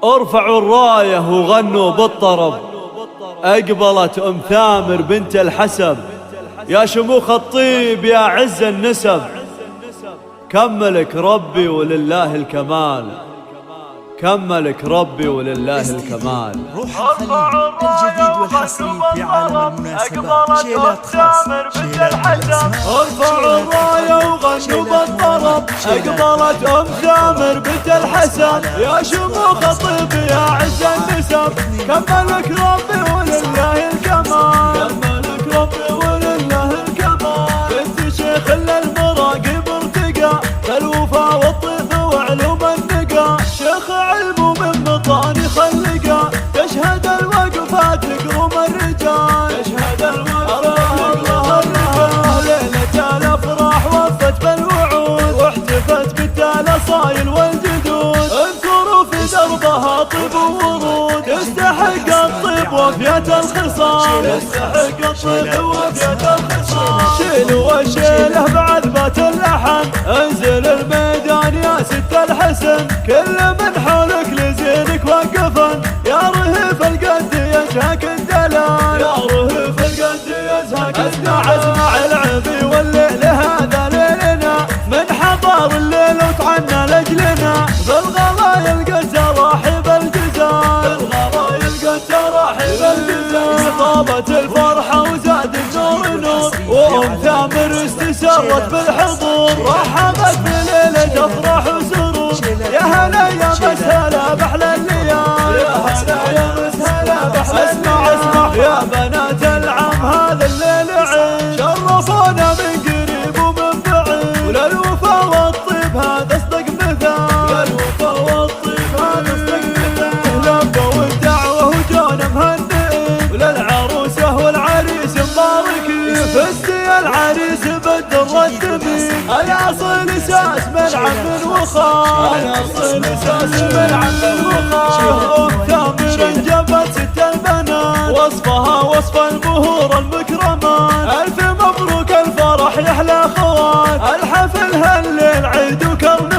ارفعوا الراية وغنوا بالطرب. اقبلت ام ثامر بنت الحسب، يا شموخ الطيب يا عز النسب. كملك ربي ولله الكمال، كملك ربي ولله الكمال. روح الخليل الجديد والحصري في عالم المناسبات. شيلات خاص ارفعوا الراية وغنوا بالطرب. اقبلت ام ثامر بنت الحسن، يا شموخ الطيب يا عز النسب. كملك ربي ولله الكمال، كملك ربي ولله الكمال. بنت شيخ المراقب ارتقى بالوفا والطيب وعلوم النقا. شيخ علم من بطاني خلقا، تشهد الوقفات لقروم الرجال، تشهد الوقفات لقروم الرجال. ليلة الافراح وفت بالوعود، واحتفت بالتالاصايل والجدود. اذكروا في دربها طيب وورود، يستحق الطيب وفية الخصال، يستحق الطيب وفية الخصال. شيلوا وشيله بعذبة اللحن، انزل الميدان يا ست الحسن. كل من حولك لزينك وقفن، يا رهيف القد يزهق الدلال، يا رهيف القد يزهق الدلال. اسمع العبي والليل هذا ليلنا، من حضر الليل وتعنى لاجلنا. بالغلايل قد تراحب الجزال، بالغلايل قد تراحب الجزال. طابت الفرحة وزاد النور نور، وام ثامر استسرت بالحضور. رحبت بليلة افراح وسرور، يا هلا يا مسهلا بأحلى الليال، يا هلا يا مسهلا بأحلى الليال. اسمع يا بنات العم هذا الليل عيد، شرفونا من قريب ومن بعيد. وللوفا والطيب هذا اصدق مثال، للوفا والطيب هذا اصدق مثال. لبوا الدعوة وجونا مهنئين، وللعروسة والعريس مباركين. فستي العريس بالدر الدمين، الاصل اساس من عم وخال، الاصل اساس من عم وخال. ام ثامر انجبت ست البنات، وصفها وصف البهور المكرمات. الف مبروك الفرح يحلى خوات، الحفل هالليل عيد وكرم